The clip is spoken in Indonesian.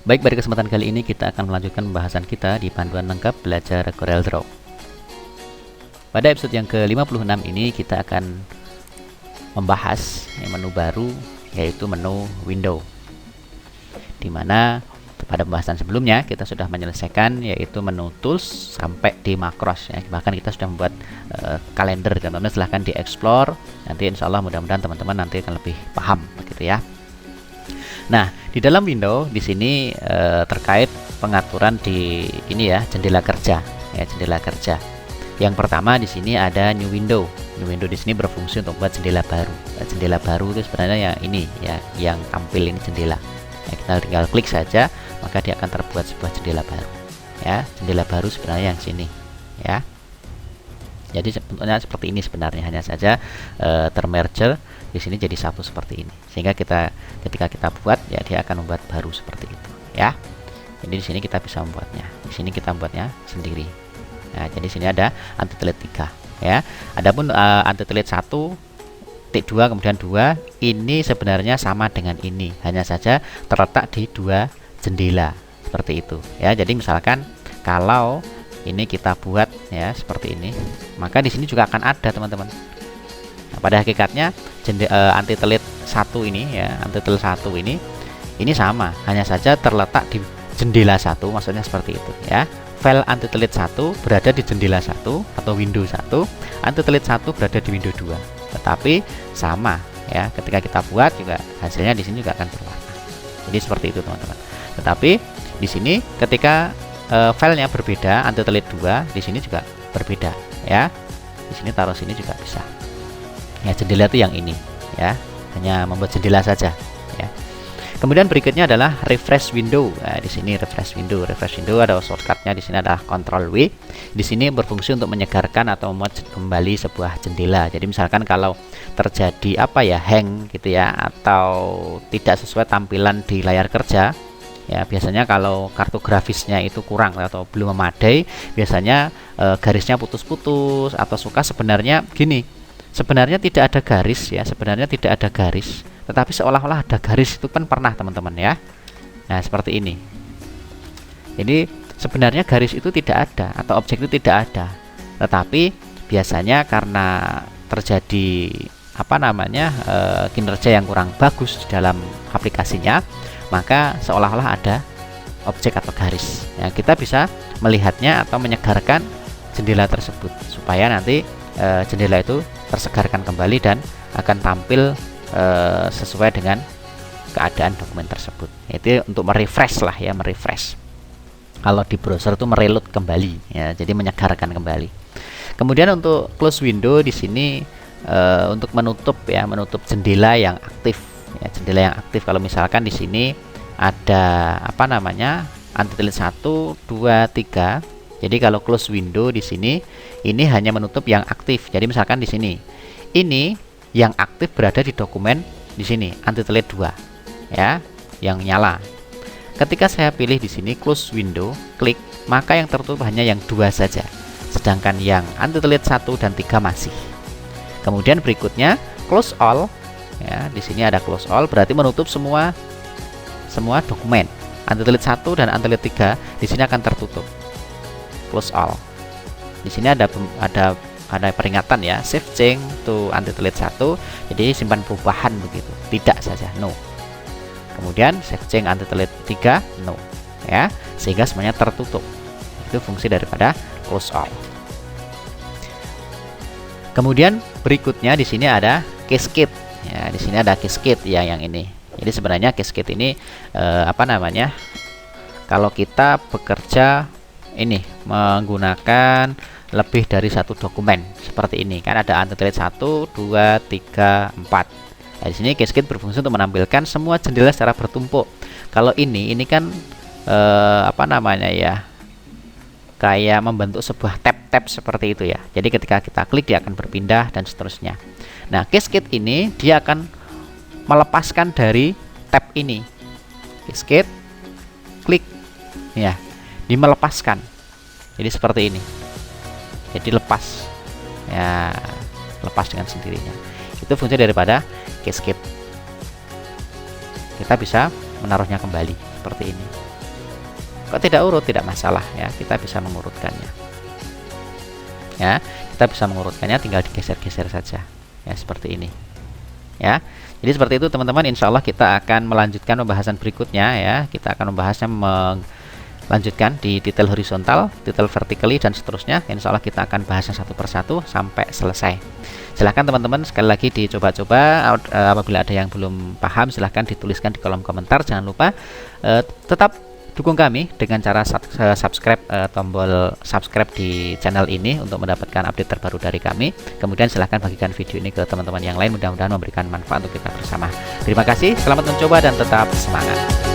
Baik, pada kesempatan kali ini kita akan melanjutkan pembahasan kita di panduan lengkap belajar CorelDRAW. Pada episode yang ke-56 ini kita akan membahas menu baru, yaitu menu window, dimana pada pembahasan sebelumnya kita sudah menyelesaikan yaitu menu tools sampai di makros ya. Bahkan kita sudah membuat kalender, teman-teman silahkan dieksplor, nanti insya Allah mudah-mudahan teman-teman nanti akan lebih paham begitu ya. Nah, di dalam window di sini terkait pengaturan di ini ya, jendela kerja ya, jendela kerja. Yang pertama di sini ada new window. New window di sini berfungsi untuk membuat jendela baru. Nah, jendela baru itu sebenarnya yang ini ya, yang tampil ini jendela. Ya, kita tinggal klik saja maka dia akan terbuat sebuah jendela baru. Ya, jendela baru sebenarnya yang sini ya. Jadi bentuknya seperti ini sebenarnya, hanya saja termerger di sini jadi satu seperti ini. Sehingga ketika kita buat ya dia akan membuat baru seperti itu ya. Jadi di sini kita bisa membuatnya. Di sini kita membuatnya sendiri. Nah, jadi sini ada anti-delete 3 ya. Adapun anti-delete 1 titik 2 kemudian 2 ini sebenarnya sama dengan ini, hanya saja terletak di dua jendela seperti itu ya. Jadi misalkan kalau ini kita buat ya seperti ini, maka di sini juga akan ada teman-teman. Nah, pada hakikatnya anti-delete 1 ini ya, anti-delete 1 ini sama, hanya saja terletak di jendela 1, maksudnya seperti itu ya. File anti-delete 1 berada di jendela 1 atau window 1, anti-delete 1 berada di window 2. Tetapi sama ya, ketika kita buat juga hasilnya di sini juga akan berwarna. Jadi seperti itu teman-teman. Tetapi di sini ketika filenya berbeda, anti-delete 2 di sini juga berbeda ya. Di sini taruh sini juga bisa. Ya, jendela itu yang ini ya, hanya membuat jendela saja ya. Kemudian berikutnya adalah refresh window. Nah, di sini refresh window ada shortcutnya, di sini adalah Ctrl W. Di sini berfungsi untuk menyegarkan atau membuat kembali sebuah jendela. Jadi misalkan kalau terjadi hang gitu ya, atau tidak sesuai tampilan di layar kerja ya, biasanya kalau kartu grafisnya itu kurang atau belum memadai, biasanya garisnya putus-putus atau suka sebenarnya gini. Sebenarnya tidak ada garis ya, sebenarnya tidak ada garis, tetapi seolah-olah ada garis, itu kan pernah teman-teman ya. Nah, seperti ini. Jadi sebenarnya garis itu tidak ada atau objek itu tidak ada, tetapi biasanya karena terjadi kinerja yang kurang bagus di dalam aplikasinya, maka seolah-olah ada objek atau garis. Ya, kita bisa melihatnya atau menyegarkan jendela tersebut supaya nanti jendela itu tersegarkan kembali dan akan tampil sesuai dengan keadaan dokumen tersebut. Itu untuk merefresh lah ya, merefresh. Kalau di browser itu mereload kembali ya, jadi menyegarkan kembali. Kemudian untuk close window di sini untuk menutup ya, menutup jendela yang aktif ya, jendela yang aktif. Kalau misalkan di sini ada anti-delete 1, 2, 3. Jadi kalau close window di sini ini hanya menutup yang aktif. Jadi misalkan di sini ini yang aktif berada di dokumen di sini anti-delete 2 ya, yang nyala. Ketika saya pilih di sini close window, klik, maka yang tertutup hanya yang 2 saja. Sedangkan yang anti-delete 1 dan 3 masih. Kemudian berikutnya close all ya, di sini ada close all berarti menutup semua dokumen. Anti-delete 1 dan anti-delete 3 di sini akan tertutup. Close all. Di sini ada peringatan ya, save change to anti-delete 1. Jadi simpan perubahan begitu. Tidak saja, no. Kemudian save change anti-delete 3, no. Ya, sehingga semuanya tertutup. Itu fungsi daripada close all. Kemudian berikutnya di sini ada cascade. Ya, di sini ada cascade ya, yang ini. Jadi sebenarnya cascade ini kalau kita bekerja ini menggunakan lebih dari satu dokumen seperti ini kan, ada anti-delete 1, 2, 3, 4. Nah, di sini cascade berfungsi untuk menampilkan semua jendela secara bertumpuk. Kalau ini kan kayak membentuk sebuah tab-tab seperti itu ya. Jadi ketika kita klik dia akan berpindah dan seterusnya. Nah, cascade ini dia akan melepaskan dari tab ini. Cascade, klik ya, dimelepaskan. Jadi seperti ini. Jadi lepas ya, lepas dengan sendirinya. Itu fungsi daripada cascade. Kita bisa menaruhnya kembali seperti ini kok tidak urut, tidak masalah ya, kita bisa mengurutkannya. Ya, kita bisa mengurutkannya, tinggal digeser-geser saja ya, seperti ini ya. Jadi seperti itu teman-teman, insya Allah kita akan melanjutkan pembahasan berikutnya ya. Kita akan membahasnya melanjutkan di detail horizontal, detail vertically, dan seterusnya. Insya Allah kita akan bahasnya satu persatu sampai selesai. Silahkan teman-teman sekali lagi dicoba-coba. Apabila ada yang belum paham, silahkan dituliskan di kolom komentar. Jangan lupa tetap dukung kami dengan cara subscribe, tombol subscribe di channel ini untuk mendapatkan update terbaru dari kami. Kemudian silahkan bagikan video ini ke teman-teman yang lain, mudah-mudahan memberikan manfaat untuk kita bersama. Terima kasih, selamat mencoba dan tetap semangat.